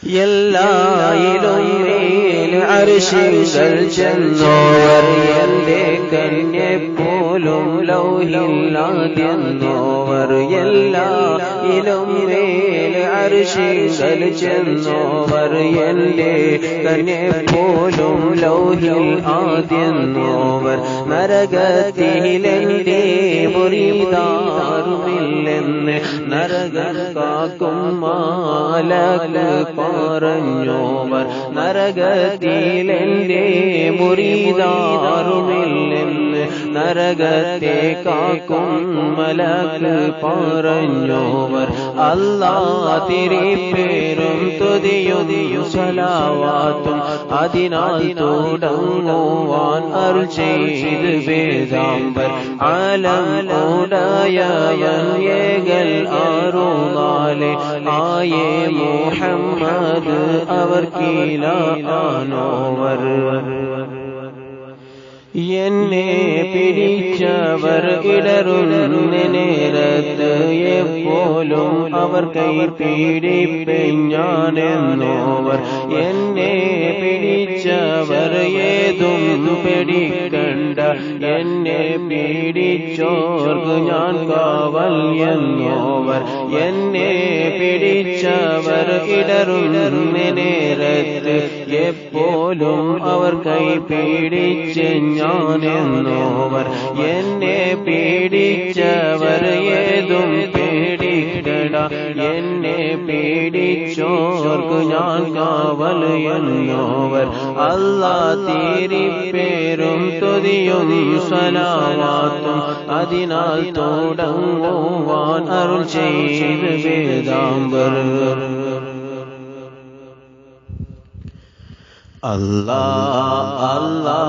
എല്ലായിലും അർശികൾ ചെന്നോവർ എന്റെ കന്യെ പോലും ലൗഹില്ലാതെന്നോവർ എല്ലായിലും അർശികൾ ചെന്നോവർ എന്റെ കന്യെ പോലും ലൗഹിൽ ആദ്യെന്നോവർ നരകത്തിലെന്റെ മുരീദാറുമില്ലെന്ന് നരകം കാക്കും മാലക്ക് പറഞ്ഞോവർ നരകത്തിലെന്റെ മുരീദാറുമില്ലെന്ന് നരകത്തെ കാക്കും മലക്ക് പറഞ്ഞോവർ അല്ലാഹ് തിരുപ്പേരും തുതിയും സ്വലാവാത്തും അതിനാൽ തുടങ്ങുവാൻ അരുൾ ചെയ്ത് വേദാംബർ ആലം ഉടയവൻ ഏകൽ ആറുനാലെ ആയേ മുഹമ്മദ് അവർ കീലാനോവർ എന്നെ പിടിച്ചവർ ഇടറുന്ന നേരത്ത് എപ്പോഴും അവർ കൈ പീഡിപ്പിഞ്ഞാനെന്നോവർ എന്നെ പിടിച്ചവർ ഏതും പിടിക്കണ്ട എന്നെ പീഡിച്ചോർക്ക് ഞാൻ കാവൽ എന്നോവർ എന്നെ പിടിച്ചവർ ഇടറുന്ന നേരത്ത് എപ്പോഴും അവർ കൈ പീഡിച്ച് ഞാനെന്നോവർ എന്നെ പീഡിച്ചവർ ഏതും പേടിക്കട എന്നെ പീഡിച്ചോർക്ക് ഞാൻ കാവൽ എന്നോവർ അല്ലാഹ് തിരുപ്പേരും തുതിയും സ്വലാവാത്തും അതിനാൽ തുടങ്ങുവാൻ അരുൾ ചെയ്ത് വേദാംബർ Allah Allah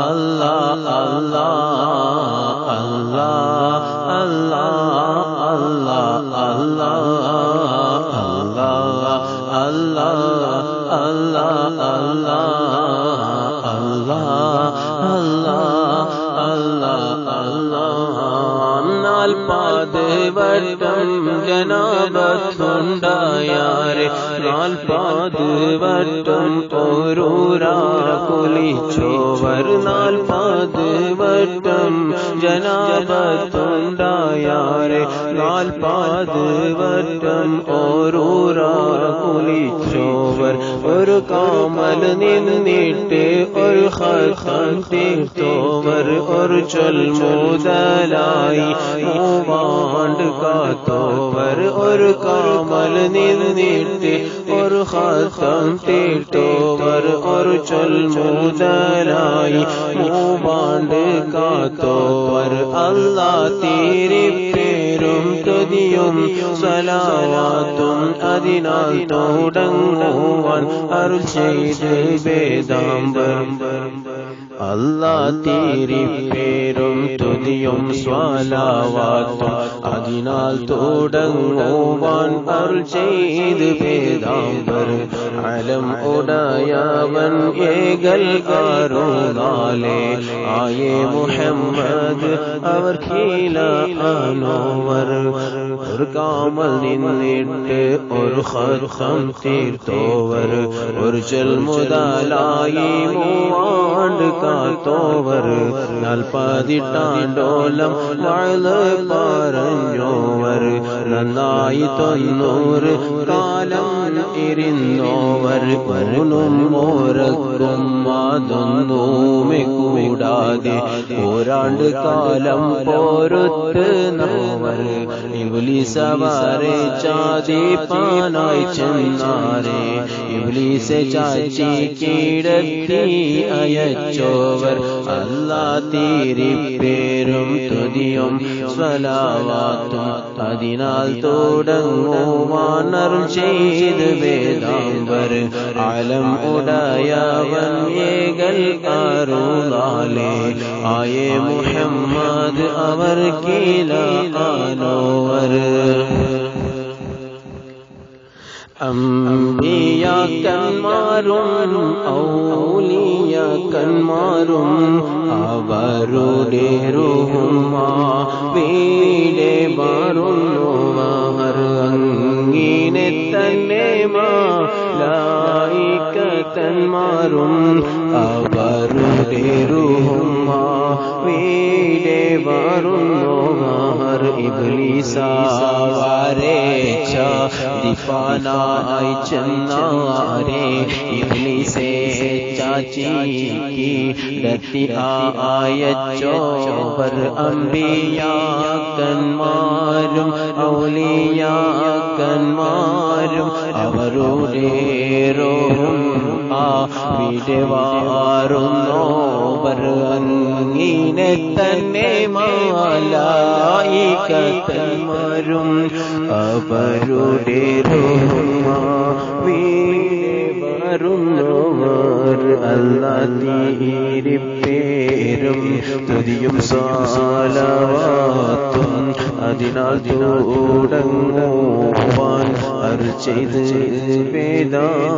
Allah Allah Allah Allah Allah Allah Allah Allah നാൽപ്പാതുവട്ടം ജനാബത്തുണ്ടായാരെ നാൽപ്പാതുവട്ടം ഓരൂരാ കുളിച്ചോവർ നാൽപ്പാതുവട്ടം ജനാബത്തുണ്ടായാരെ നാൽപ്പാതുവട്ടം ഓരൂരാ കുളിച്ചോവർ ഒരു കാമൽ നിന്നിട്ട് ഒരു ഖത്ം തീർത്തോവർ ഒരു ചൊൽ മുതലായി മൂവാണ്ട് കാത്തോവർ ഒരു കാമൽ നിന്നിട്ട് ഒരു ഖത്ം തീർത്തോവർ ഒരു ചൊൽ മുതലായി മൂവാണ്ട് കാത്തോവർ അല്ലാഹ് തിരുപ്പേരും തുതിയും സ്വലാവാത്തും അതിനാൽ തുടങ്ങുവാൻ അരുൾ ചെയ്ത് വേദാംബർ അല്ലാഹ് തിരുപ്പേരും തുതിയും സ്വലാവാത്തും അതിനാൽ തുടങ്ങുവാൻ അരുൾ ചെയ്ത് വേദാംബർ അലം ഉടയവൻ ഏകൽ കാരുണാലെ ആയേ മുഹമ്മദ് അവർ കീലാനോവർ ഒരു കാമൽ നിന്നിട്ട് ഒരു ഖത്ം തീർത്തോവർ ഒരു ചൊൽ മുതലായി മൂവാണ്ട് കാത്തോവർ 40 വാഴ് പറഞ്ഞോവർ നന്നായി 90 കാലം ഇരുന്നോവർ ൂനും മോരക്കും അതൊന്നുമേ കൂടാതെ ഒരാണ്ട് കാലം പോരുത്ത് നോവർ ഇബ്ലീസവരെ ചാദിപ്പാനായി ചെന്നാരെ ഇബ്ലീസെ ചാച്ചി കീഴത്തി അയച്ചോവർ അല്ലാഹ് തിരുപ്പേരും തുതിയും സ്വലാവാത്തും അതിനാൽ തുടങ്ങുവാൻ അരുൾ ചെയ്ത് വേദാംബർ ആലം ഉടയവൻ ഏകൽ കാരുണാലെ ആയേ മുഹമ്മദ് അവർ കീലാനോവർ അംബിയാക്കന്മാരും ഔലിയാക്കന്മാരും അവരുടെ റൂഹുമാ വീടെ മാറുന്നവർ ഇങ്ങനെ തന്നെ മലായികതന്മാരും അവരുടെ റൂഹും വീടെ വരുന്നവർ ഇബ്ലീസാവാരെ ദിഫാനായി ചെന്നാരെ ഇബ്ലീസേ ചാച്ചിക്ക് ഡത്തി ആയച്ചോവർ അംബിയാക്കന്മാരും ഔലിയാക്കന്മാരും അവരുടെ റൂഹും വിടവാറുന്നോവർ ഇങ്ങനെ തന്നെ മലായികതന്മാരും അവരുടെ റൂഹും വിടവാറുന്നോവർ അല്ലാഹുവിരിപ്പേരും തുതിയും സ്വലാവാത്തും അതിനാൽ തുടങ്ങുവാൻ ചെയ്ത് വേദാന്തം